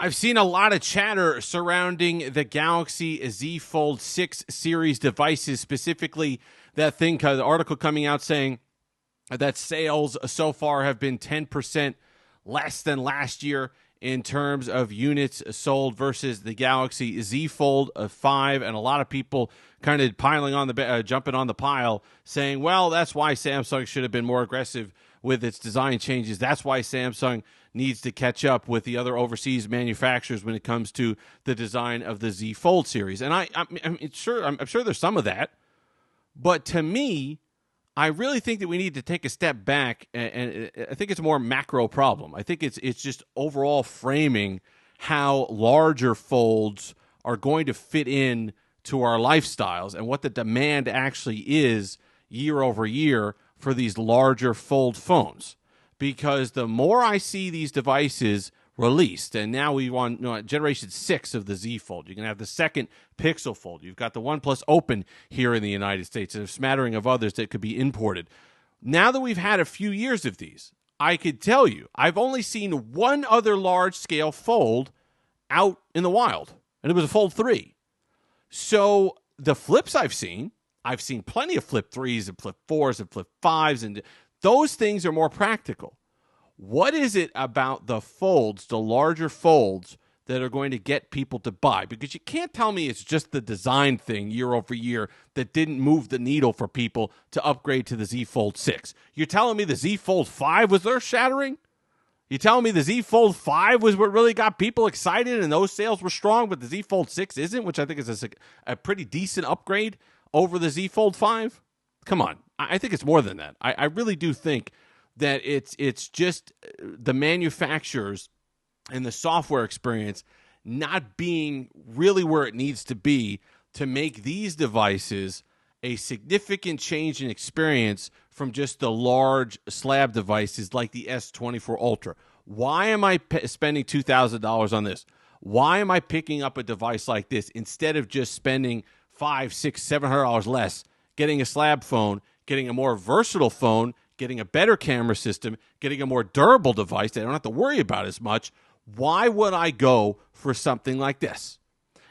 I've seen a lot of chatter surrounding the Galaxy Z Fold 6 series devices, specifically that thing, the article coming out saying that sales so far have been 10% less than last year in terms of units sold versus the Galaxy Z Fold 5, and a lot of people kind of piling on jumping on the pile, saying, well, that's why Samsung should have been more aggressive with its design changes. That's why Samsung needs to catch up with the other overseas manufacturers when it comes to the design of the Z Fold series. And I'm sure there's some of that, but to me, I really think that we need to take a step back, and I think it's a more macro problem. I think it's just overall framing how larger folds are going to fit in to our lifestyles and what the demand actually is year over year for these larger fold phones. Because the more I see these devices released, and now we want generation 6 of the Z Fold. You can have the second Pixel Fold. You've got the OnePlus Open here in the United States, and a smattering of others that could be imported. Now that we've had a few years of these, I could tell you I've only seen one other large-scale Fold out in the wild, and it was a Fold 3. So the flips I've seen plenty of Flip 3s and Flip 4s and Flip 5s, and those things are more practical. What is it about the folds, the larger folds, that are going to get people to buy? Because you can't tell me it's just the design thing year over year that didn't move the needle for people to upgrade to the Z Fold 6. You're telling me the Z Fold 5 was earth-shattering? You're telling me the Z Fold 5 was what really got people excited and those sales were strong, but the Z Fold 6 isn't, which I think is a pretty decent upgrade over the Z Fold 5? Come on. I think it's more than that. I really do think that it's just the manufacturers and the software experience not being really where it needs to be to make these devices a significant change in experience from just the large slab devices like the S24 Ultra. Why am I spending $2,000 on this? Why am I picking up a device like this instead of just spending $500, $600, $700 less, getting a slab phone, getting a more versatile phone, getting a better camera system, getting a more durable device that I don't have to worry about as much? Why would I go for something like this?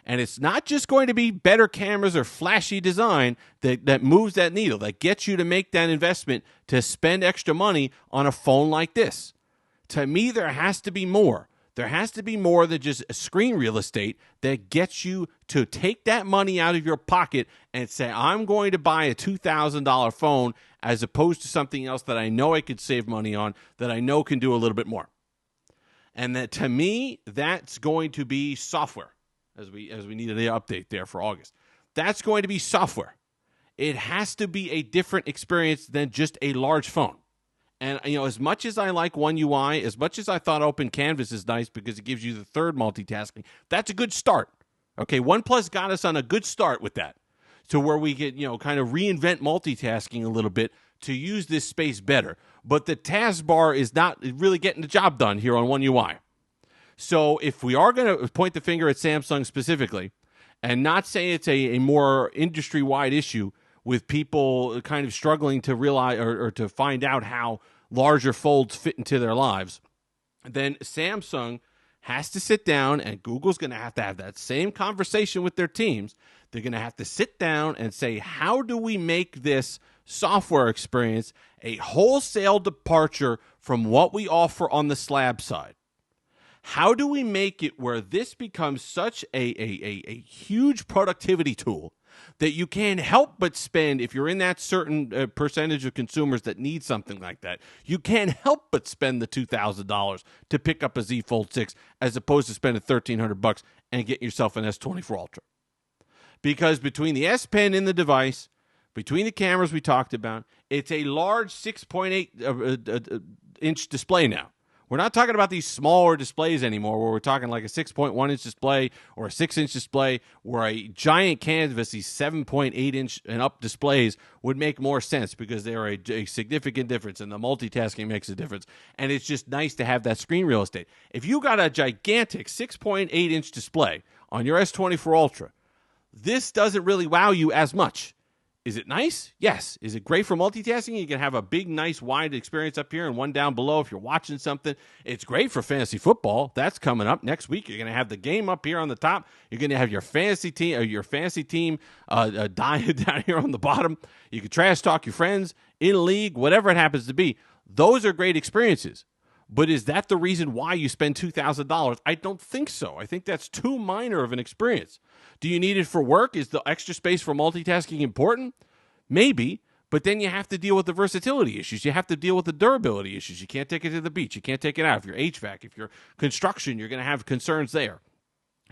And it's not just going to be better cameras or flashy design that moves that needle, that gets you to make that investment to spend extra money on a phone like this. To me, there has to be more. There has to be more than just screen real estate that gets you to take that money out of your pocket and say, I'm going to buy a $2,000 phone as opposed to something else that I know I could save money on, that I know can do a little bit more. And that, to me, that's going to be software, as we needed an update there for August. That's going to be software. It has to be a different experience than just a large phone. And, as much as I like One UI, as much as I thought Open Canvas is nice because it gives you the third multitasking, that's a good start. Okay, OnePlus got us on a good start with that, to where we get, kind of reinvent multitasking a little bit to use this space better. But the taskbar is not really getting the job done here on One UI. So if we are going to point the finger at Samsung specifically and not say it's a more industry-wide issue with people kind of struggling to realize or to find out how larger folds fit into their lives, then Samsung has to sit down, and Google's going to have that same conversation with their teams. They're going to have to sit down and say, how do we make this software experience a wholesale departure from what we offer on the slab side? How do we make it where this becomes such a huge productivity tool that you can't help but spend, if you're in that certain percentage of consumers that need something like that, you can't help but spend the $2,000 to pick up a Z Fold 6 as opposed to spending $1,300 and get yourself an S24 Ultra. Because between the S Pen in the device, between the cameras we talked about, it's a large 6.8 inch display now. We're not talking about these smaller displays anymore, where we're talking like a 6.1 inch display or a 6 inch display, where a giant canvas, these 7.8 inch and up displays, would make more sense because they're a significant difference, and the multitasking makes a difference. And it's just nice to have that screen real estate. If you got a gigantic 6.8 inch display on your S24 Ultra, this doesn't really wow you as much. Is it nice? Yes. Is it great for multitasking? You can have a big, nice, wide experience up here and one down below if you're watching something. It's great for fantasy football. That's coming up next week. You're going to have the game up here on the top. You're going to have your fantasy team dying down here on the bottom. You can trash talk your friends in league, whatever it happens to be. Those are great experiences. But is that the reason why you spend $2,000? I don't think so. I think that's too minor of an experience. Do you need it for work? Is the extra space for multitasking important? Maybe, but then you have to deal with the versatility issues. You have to deal with the durability issues. You can't take it to the beach. You can't take it out. If you're HVAC, if you're construction, you're going to have concerns there.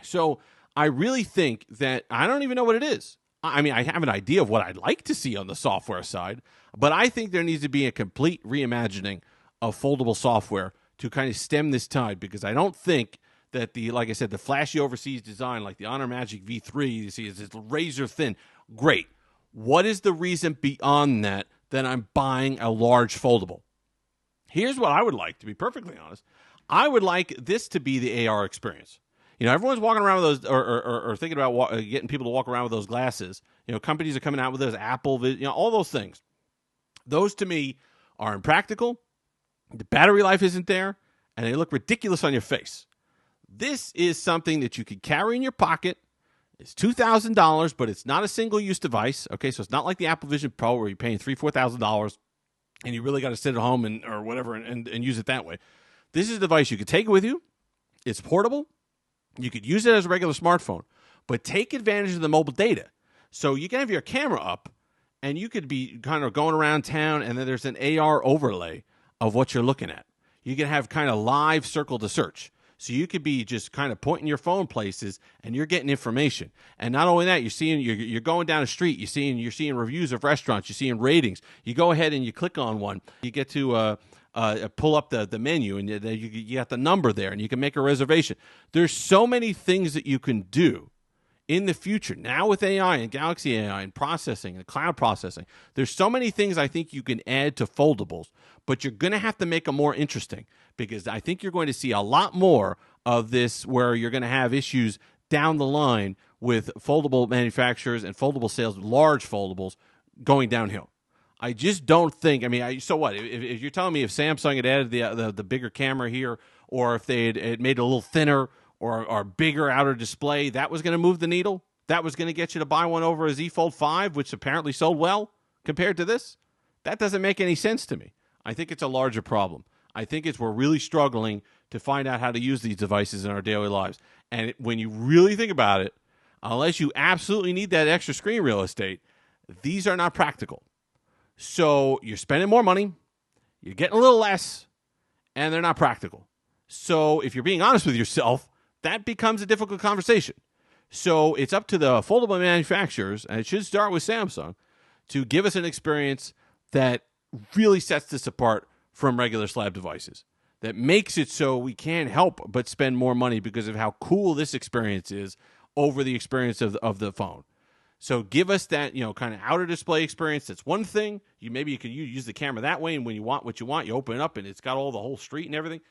So I really think that I don't even know what it is. I mean, I have an idea of what I'd like to see on the software side, but I think there needs to be a complete reimagining of foldable software to kind of stem this tide, because I don't think that like I said, the flashy overseas design, like the Honor Magic V3, you see, is razor thin. Great. What is the reason beyond that I'm buying a large foldable? Here's what I would like, to be perfectly honest. I would like this to be the AR experience. You know, everyone's walking around with those, or thinking about getting people to walk around with those glasses. You know, companies are coming out with those, Apple, you know, all those things. Those, to me, are impractical. The battery life isn't there, and they look ridiculous on your face. This is something that you could carry in your pocket. It's $2,000, but it's not a single-use device. Okay, so it's not like the Apple Vision Pro where you're paying $3,000-$4,000 and you really got to sit at home or whatever and use it that way. This is a device you could take it with you. It's portable. You could use it as a regular smartphone, but take advantage of the mobile data. So you can have your camera up, and you could be kind of going around town, and then there's an AR overlay of what you're looking at. You can have kind of live circle to search. So you could be just kind of pointing your phone places, and you're getting information. And not only that, you're going down a street, you're seeing reviews of restaurants, you're seeing ratings. You go ahead and you click on one. You get to pull up the menu, and you got the number there, and you can make a reservation. There's so many things that you can do in the future. Now with AI and Galaxy AI and processing and cloud processing, there's so many things I think you can add to foldables, but you're going to have to make them more interesting, because I think you're going to see a lot more of this where you're going to have issues down the line with foldable manufacturers and foldable sales, large foldables, going downhill. I just don't think, I mean, so what? If you're telling me if Samsung had added the bigger camera here, or if they had made it a little thinner or bigger outer display, that was going to move the needle? That was going to get you to buy one over a Z Fold 5, which apparently sold well compared to this? That doesn't make any sense to me. I think it's a larger problem. I think we're really struggling to find out how to use these devices in our daily lives. And when you really think about it, unless you absolutely need that extra screen real estate, these are not practical. So you're spending more money, you're getting a little less, and they're not practical. So if you're being honest with yourself, that becomes a difficult conversation. So it's up to the foldable manufacturers, and it should start with Samsung, to give us an experience that really sets this apart from regular slab devices, that makes it so we can't help but spend more money because of how cool this experience is over the experience of the phone. So give us that, you know, kind of outer display experience. That's one thing. Maybe you can use the camera that way, and when you want what you want, you open it up and it's got all the whole street and everything.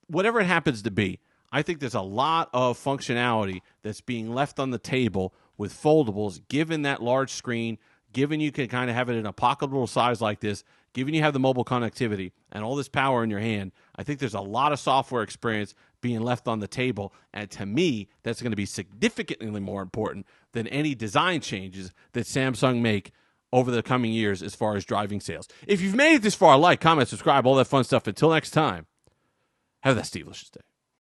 Whatever it happens to be, I think there's a lot of functionality that's being left on the table with foldables, given that large screen, given you can kind of have it in a pocketable size like this, given you have the mobile connectivity and all this power in your hand. I think there's a lot of software experience being left on the table, and to me, that's going to be significantly more important than any design changes that Samsung make over the coming years as far as driving sales. If you've made it this far, like, comment, subscribe, all that fun stuff. Until next time, have that Steve-licious day.